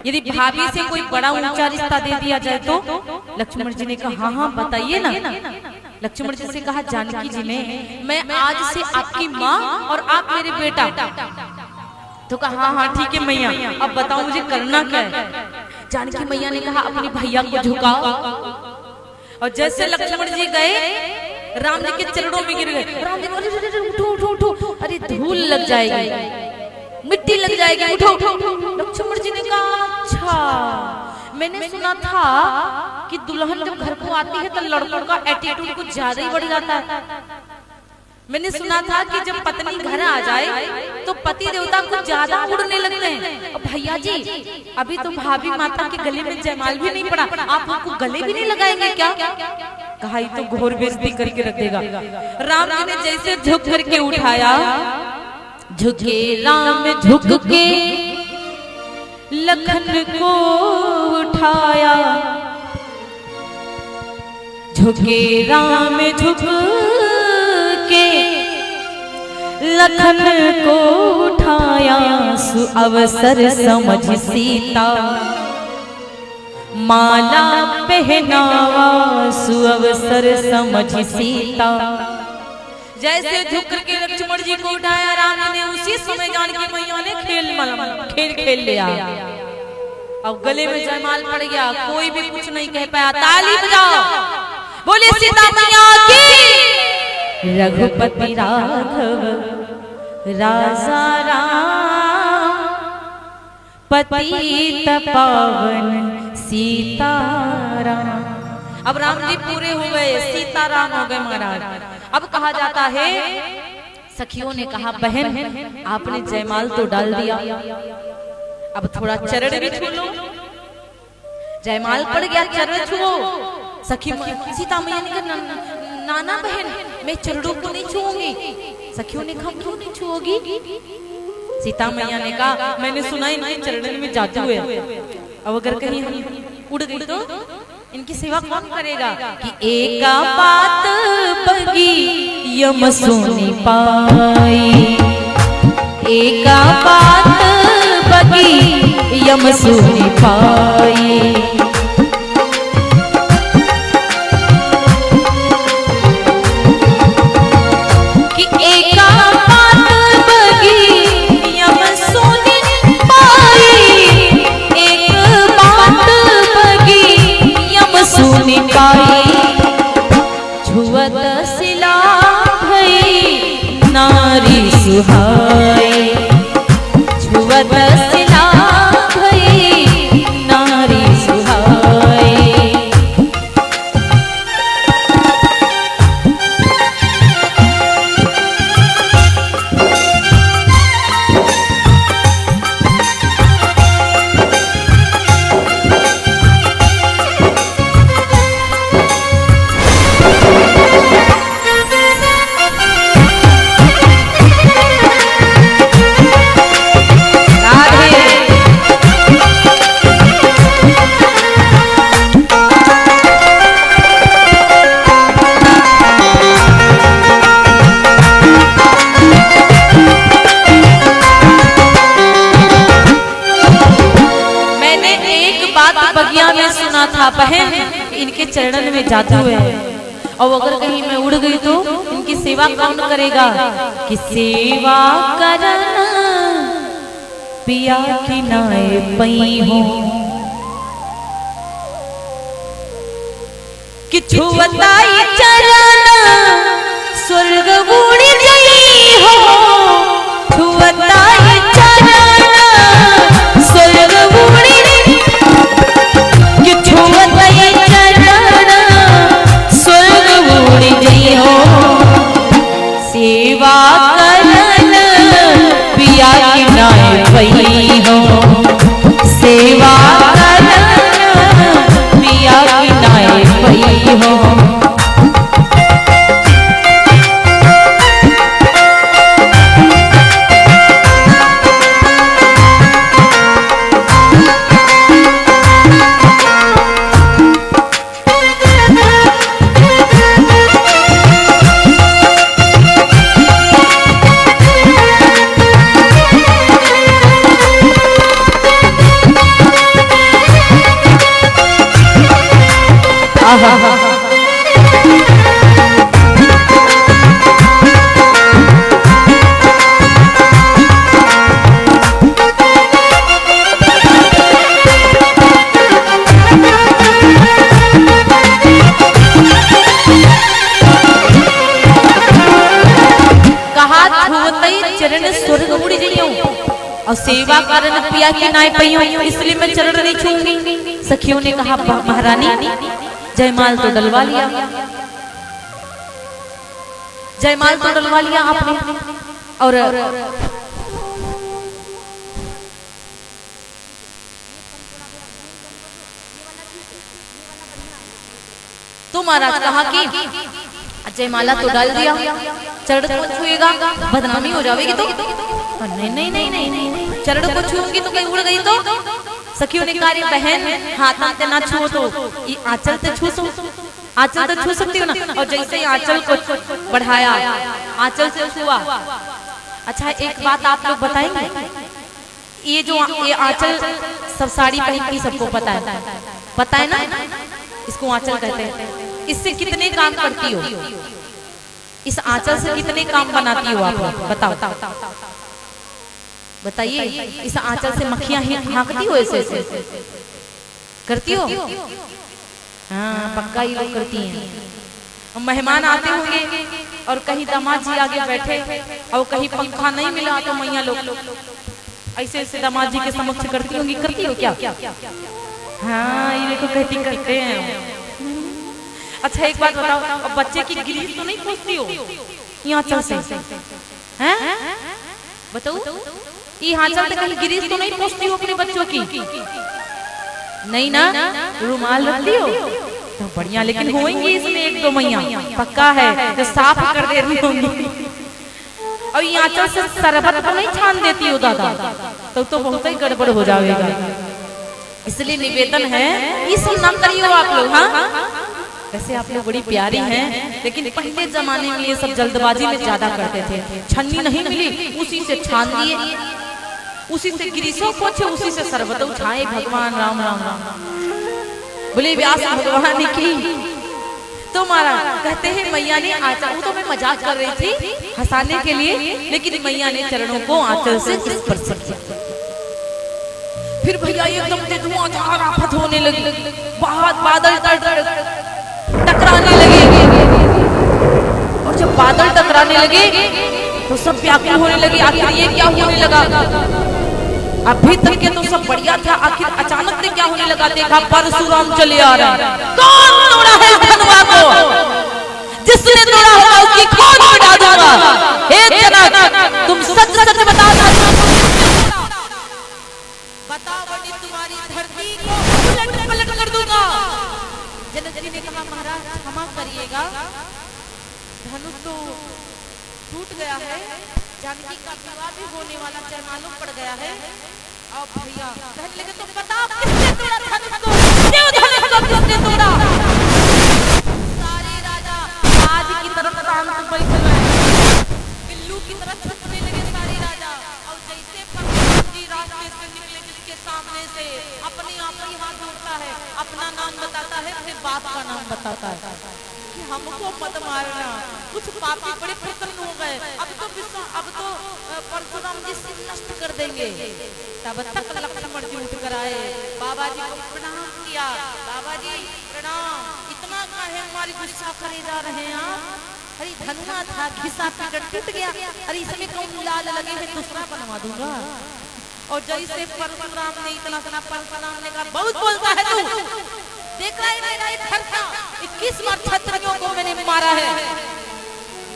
यदि भाभी से कोई बड़ा ऊंचा रिश्ता दे दिया जाए तो? लक्ष्मण जी ने कहा हाँ हाँ बताइए ना। लक्ष्मण जी से कहा जानकी जी ने मैं आज से आपकी माँ और आप मेरे बेटा। तो कहा हाँ हाँ ठीक है मैया, अब बताओ मुझे करना क्या है। जानकी मैया ने कहा अपने भैया को झुकाओ। और जैसे लक्ष्मण जी गए राम जी के चरणों में गिर गए। राम जी उठो उठो उठो, अरे धूल लग जाएगी, मिट्टी लग जाएगी, उठो। लक्ष्मण जी ने कहा अच्छा मैंने सुना था कि दुल्हन जब घर को आती है तो लड़कों का एटीट्यूड कुछ ज्यादा ही बढ़ जाता है। मैंने सुना था कि जब पत्नी घर आ जाए तो पति देवता कुछ ज्यादा उड़ने लगते हैं। और भैया जी अभी तो भाभी माता के गले में जयमाल भी नहीं पड़ा, आप हमको गले भी नहीं लगाएंगे क्या? कहा तो घोर बेइज्जती करके रख देगा। राम जी ने जैसे झुक करके उठाया, झुके राम झुक के लखन को उठाया, झुके राम झुक के लखन को उठाया। सुअवसर समझ सीता माला पहनावा, सुअवसर समझ सीता। जैसे झुक करके लक्ष्मण जी को उठाया राम जी ने, उसी समय जानकी मैया ने खेल लिया। अब गले में जयमाल पड़ गया, कोई भी कुछ नहीं कह पाया। ताली बजाओ, बोले सीता मैया की। रघुपति राघव राजा राम, पतित पावन सीताराम। अब राम जी पूरे हो गए, सीताराम हो गए महाराज। अब कहा जाता है सखियों ने कहा बहन आपने जयमाल तो डाल दिया, अब थोड़ा चरण भी छू लो। जयमाल पड़ गया, चरण छुओ। सखी सीता मैया ने कहा नाना बहन मैं चरणों को नहीं छूऊंगी। सखियों ने कहा क्यों नहीं छुओगी? सीता मैया ने कहा मैंने सुना इनके चरणों में जादू है, अब अगर कहीं हम उड़ गई तो इनकी सेवा कौन करेगा? कि एका बात बगी यम सुनी पाई, एका बात बगी यम सुनी पाई। कि एका बात बगी यम सुनी पाई, एक बात बगी यम सुनी पाई। छुअत सिला भई नारी सुहाई, छुअत सिला भई नारी सुहाई। बहन इनके चरणन में जादू है, और अगर कहीं मैं उड़ गई तो इनकी सेवा कौन करेगा? कि सेवा करना पिया की नाए पई हो, कि छुअताई चरण स्वर्ग उड़ गई हो, छुअताई चरण स्वर्ग उड़ गई, कि छुअताई चरण स्वर्ग उड़ गई हो। सेवा करन पिया की नाए पई हो, सेवा करन पिया की नाए पई हो। चरण स्वर्ग उड़ी जइयो और सेवा कारण पिया की नाय पइयो, इसलिए मैं चरण नहीं छूऊंगी। सखियों ने कहा महारानी जयमाल तो डलवा लिया, जयमाल तो डलवा लिया आपने, और तो महाराज कहा कि जयमाला तो डाल दिया, चरण को छुएगा बदनामी हो जाएगी तो नहीं नहीं नहीं नहीं नहीं, चरण को छूऊंगी तो कहीं उड़ गई तो। सखियों ने कहा बहन हाथ आते ना छुओ तो ये आंचल से छू, आंचल से छू सकती हो ना। और जैसे ही आंचल को बढ़ाया, आंचल से छुआ। अच्छा एक बात आप लोग बताएंगे, ये जो ये आंचल सब साड़ी पहन की सबको पता है ना, इसको आंचल कहते हैं। इससे कितने काम करती हो, इस आंचल से कितने काम बनाती हो आप लोग बताओ, बताइए। इस आंचल से मक्खियां हाँकती हो, ऐसे करती हो? हाँ पक्का ही लोग करती हैं। मेहमान आते होंगे और कहीं दामाद जी आगे बैठे और कहीं पंखा नहीं मिला तो मैया लोग ऐसे ऐसे दामाद जी के समक्ष करती होंगी, करती हो क्या? हाँ ये देखो कहती करते हैं। अच्छा एक बात बताओ, अब बच्चे की गिरीश तो नहीं पूछती हो यहाँ चल से, हैं? बताओ यहाँ चलते कहीं गिरीश तो नहीं पूछती हो अपने बच्चों की? नहीं ना, रुमाल रखती हो तो बढ़िया, लेकिन होंगी इसमें एक दो मैया पक्का है जो साफ कर दे रही होंगी। और यहाँ चल से शरबत तो नहीं छान देती हो दादा, तो बहुत ही गड़बड़ हो जाएगा। इसलिए निवेदन है इस ना करियो आप लोग। हाँ वैसे आप लोग बड़ी प्यारी हैं, लेकिन पहले जमाने में ये सब जल्दबाजी में ज्यादा करते थे। छन्नी नहीं मिली उसी से छान दिए, उसी से गिरीशों पोछे, उसी से शरबत उठाए। भगवान राम राम राम बोले व्यास भगवान की। तो मारा कहते हैं मैया ने आंचल, वो तो मैं मजाक कर रही थी हंसाने के लिए, लेकिन मैया ने चरणों को आंचल से स्पर्श किया। फिर भैया एकदम से धुआंधार आफत होने लगी, बहुत बादल टकराने लगे, और जब बादल टकराने लगे तो सब व्याकुल होने लगे। आखिर ये क्या होने लगा? अभी तक के तो सब बढ़िया था, आखिर अचानक से क्या होने लगा? देखा परशुराम चले आ रहे। कौन तोड़ा है धनुआ को? जिसने तोड़ा होगा उसकी खोज मिटा दूंगा। हे जनक तुम सच सच बता दो, बताओ बड़ी तुम्हारी धरती को उलट पलट कर दूंगा। जनक जी ने कहा महाराज क्षमा करिएगा, धनुष तो टूट गया है, जानकी का विवाह भी होने वाला है, मालूम पड़ गया है। अब भैया कहने लगे तो बताओ किसने तोड़ा धनुष को? क्यों धनुष को किसने तोड़ा? सारे राजा आज की तरफ शांत बैठे हैं, बिल्लू की तरफ छुपने लगे सारे राजा। और जैसे परशुराम जी रास्ते से निकले, जिसके सामने से अपने आप ही हाथ जोड़ता है, अपना नाम बताता है, अपने बाप का नाम बताता है कि हमको मत मारना, कुछ पापी बड़े प्रसन्न हो गए, अब तो परशुराम जी से नष्ट कर देंगे। तब तक लक्ष्मण जी उठ कर आए, बाबा जी को प्रणाम किया। बाबा जी प्रणाम, इतना काहे हमारी गुस्सा करे जा रहे हैं आप? अरे धनुआ था, घिसा पीकर टूट गया, अरे इसमें कौन लाल लगे हैं, दूसरा बनवा दूंगा। और जैसे परशुराम ने इतना परशुराम ने कहा बहुत बोलता है तू, देख रहा है मेरा ये खर्चा 21 बार क्षत्रियों को मैंने मारा है,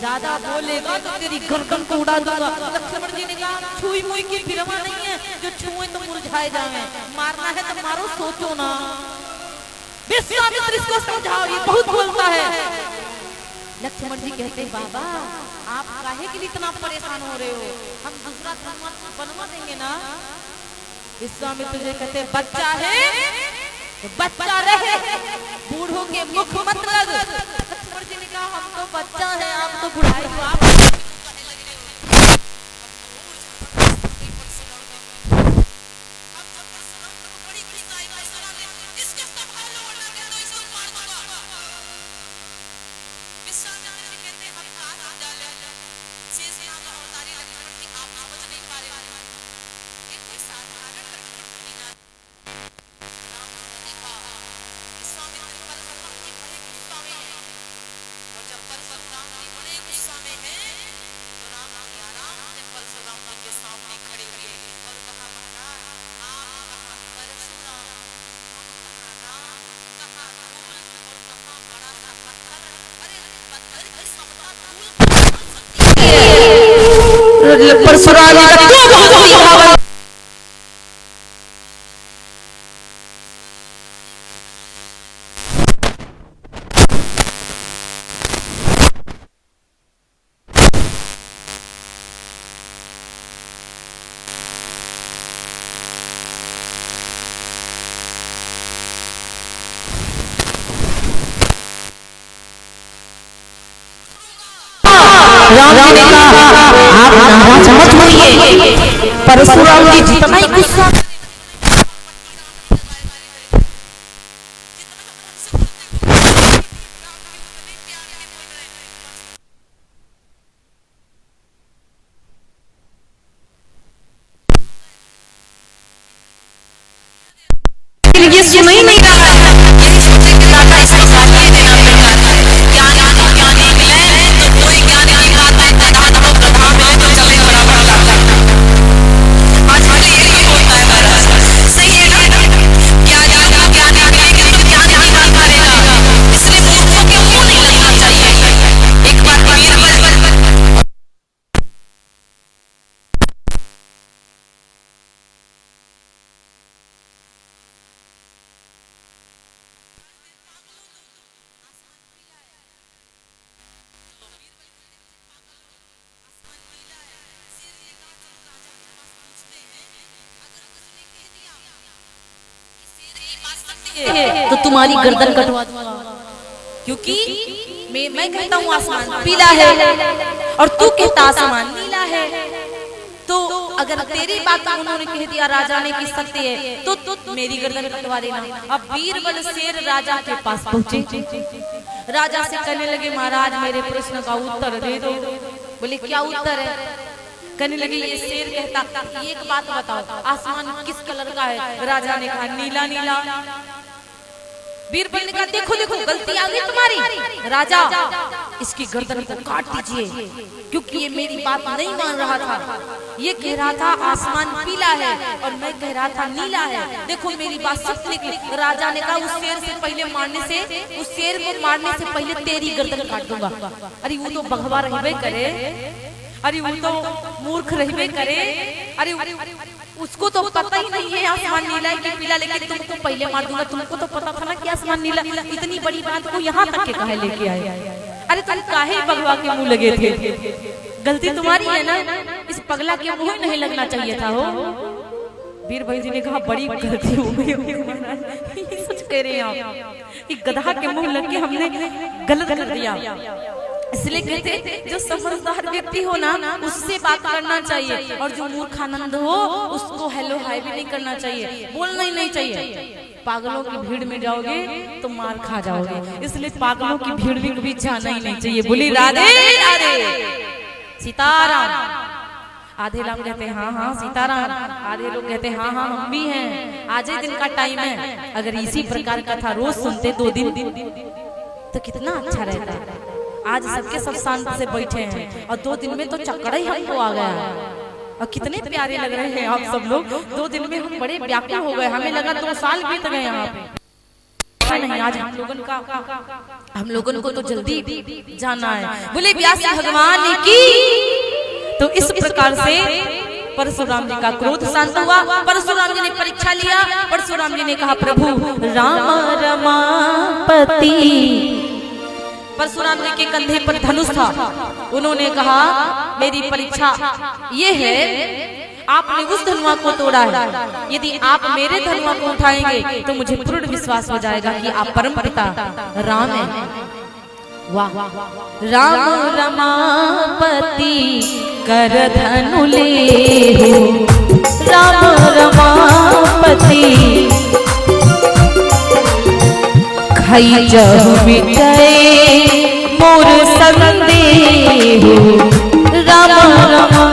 ज्यादा बोलेगा तो तेरी गर्दन को उड़ा दूंगा। लक्ष्मण जी ने कहा छुई मुई की फिरमा नहीं है जो छुए तो मुरझाए जाए, मारना है तो मारो, सोचो ना। विश्वामित्र इसको समझाओ, ये बहुत बोलता है। लक्ष्मण जी कहते बाबा आप काहे के लिए इतना परेशान हो रहे हो, हम दूसरा धनुष बनवा देंगे ना। विश्वामित्र जी कहते बच्चा है तो बच्चा रहे, बूढ़ों के मुख मत लग। लक्ष्मण जी ने कहा हम तो बच्चा है, आप तो बुढ़ाई हो, आप परशुराम जी का क्यों भागवत राम जी ने कहा आप नाराज मत होइए। परशुराम जी जितना ही गुस्सा ये सुन ही नहीं रहा है। यही सोचे कि दादा इसको गाली देना बेकार है। ज्ञानी को ज्ञानी मिले तो कोई ज्ञानी की बात है, गधा को गधा मिले तो चले बराबर लाता। आजकल यही होता है महाराज, सही है ना? ज्ञानी को ज्ञानी मिलेगी तो ज्ञानी की बात मानेगा, इसलिए मूर्खों के मुंह नहीं लगना चाहिए। एक बार बीरबल तो तुम्हारी गर्दन कटवा दूंगा, क्योंकि मैं कहता हूँ आसमान पीला है और तू कहता आसमान नीला है। तो अगर तेरी बात उन्होंने कह दिया राजा ने कि सत्य है तो मेरी गर्दन कटवा देना। अब बीरबल शेर राजा के पास पहुंचे, राजा से कहने लगे महाराज मेरे प्रश्न का उत्तर दे दो। बोले क्या उत्तर है? कहने लगे ये शेर कहता एक बात बताओ आसमान किस कलर का है? राजा ने कहा नीला नीला। बीरबल ने कहा देखो देखो गलती आ गई तुम्हारी, राजा इसकी गर्दन को काट दीजिए, क्योंकि ये मेरी बात नहीं मान रहा था। ये कह रहा था आसमान पीला है और मैं कह रहा था नीला है। देखो मेरी बात सच निकली। राजा ने कहा उस शेर से पहले मारने से, उस शेर को मारने से पहले तेरी गर्दन काट दूंगा। अरे वो तो भगवा रहबे करे, अरे वो तो मूर्ख रहबे करे, अरे उसको तो पता ही नहीं है आसमान नीला है कि पीला, लेकिन तुमको पहले मार दूंगा। तुमको तो पता था ना कि आसमान नीला। इतनी बड़ी बात को यहाँ तक के काहे लेके आए? अरे तुम काहे भगवा के मुंह लगे थे? गलती तुम्हारी है ना, इस पगला के मुंह नहीं लगना चाहिए था। हो बीरबल जी ने कहा बड़ी गलती हो गई। सच कह रहे हैं आप, गधा के मुंह लग के हमने गलत कर दिया। इसलिए कहते जो समझदार व्यक्ति हो ना उससे बात करना चाहिए, और जो मूर्खानंद हो उसको हेलो हाय भी नहीं करना चाहिए, बोलना ही नहीं चाहिए। पागलों की भीड़ में जाओगे तो मार खा जाओगे, इसलिए पागलों की भीड़ में कभी जाना ही नहीं चाहिए। बोली राधे राधे सीताराम। आधे लोग कहते हैं हाँ हाँ सीताराम, आधे लोग कहते हैं हाँ हाँ हम भी हैं, आज ही दिन का टाइम है। अगर इसी प्रकार का था रोज सुनते 2 दिन तो कितना अच्छा रहता है। आज सबके सब शांत से बैठे हैं और 2 दिन में तो चक्कर ही हमको आ गया है। और कितने प्यारे लग रहे हैं आप सब लोग। 2 दिन में हम बड़े व्याकुल हो गए, हमें लगा 2 साल बीत गए यहाँ पे। नहीं, आज हम लोगों को तो जल्दी जाना है। बोले व्यास भगवान की। तो इस प्रकार से परशुराम जी का क्रोध शांत हुआ। परशुराम जी ने परीक्षा लिया। परशुराम जी ने कहा प्रभु राम रमापति। परशुराम जी के कंधे पर धनुष था। उन्होंने कहा मेरी परीक्षा ये है, आपने उस धनुआ को तोड़ा है, यदि आप मेरे धनुआ को उठाएंगे तो मुझे पूर्ण विश्वास हो जाएगा कि आप परम पिता राम हैं। वाह, राम रमापति कर धनु ले हो, राम रमापति खाई जहु मिटाए मोर संदेह, राम रमा।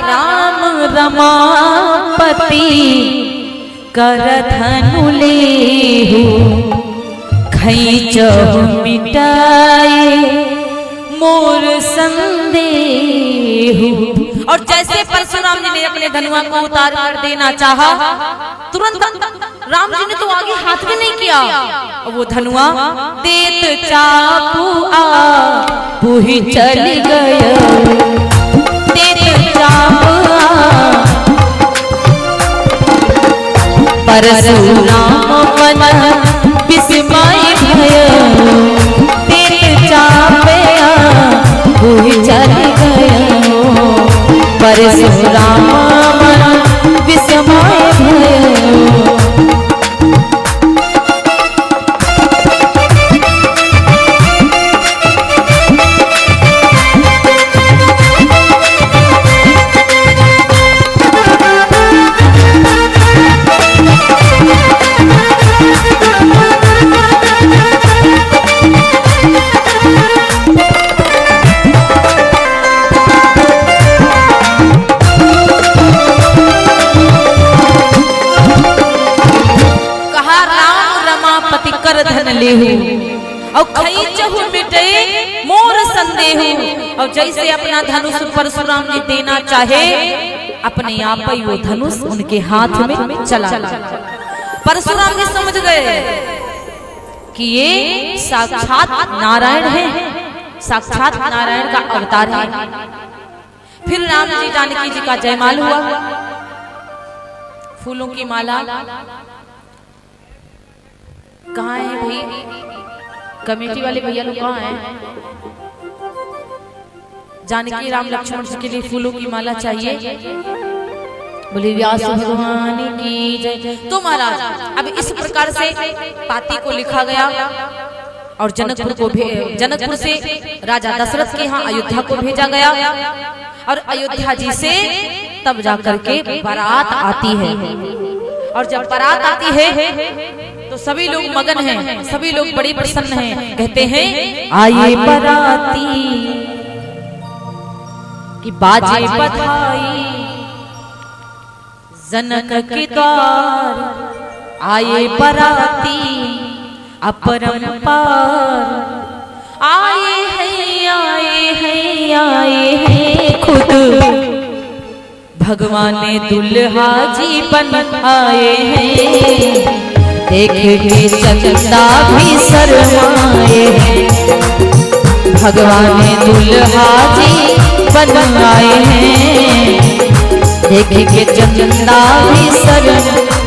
राम रमापति कर धनु लेहु खैचहु मिटाए मोर संदेहु। और जैसे परशुराम जी ने अपने धनुआ को उतार कर देना चाहा, तुरंत राम जी ने तो आगे हाथ भी नहीं किया, और वो धनुआ देत चापू आपू ही चल गया, देत चापू परशुराम मन विस्मय भय, देत चापे आपू ही चल गया, परशुराम मन विस्मय भय। कर धन लेहु और खैचहु मिटे मोर संदेहु। और जैसे अपना धनुष परशुराम जी देना चाहे, अपने आप ही वो धनुष उनके हाथ में चला। परशुराम जी समझ गए कि ये साक्षात नारायण है, साक्षात नारायण का अवतार है। फिर राम जी जानकी जी का जयमाल हुआ, फूलों की माला। कहाँ है भाई कमेटी वाले भैया लोग, कहाँ हैं? जानकी राम लक्ष्मण जी के लिए फूलों की माला चाहिए। बोले व्यास भगवान की जय। तो महाराज अब इस प्रकार से पाती को लिखा गया और जनकपुर से राजा दशरथ के यहाँ अयोध्या को भेजा गया, और अयोध्या जी से तब जाकर के बारात आती है। और जब बारात आती है तो सभी लोग मगन हैं, सभी लोग बड़े प्रसन्न हैं, कहते हैं आइए बाराती कि बाजे बधाई जनक के द्वार, आए बाराती अपरंपार, आए हैं खुद भगवान दुल्हा जी बन आए हैं, देख के चंदा भी शर्माए हैं, भगवान दुल्हा जी बन आए हैं, देख के चंदा भी शर्माए।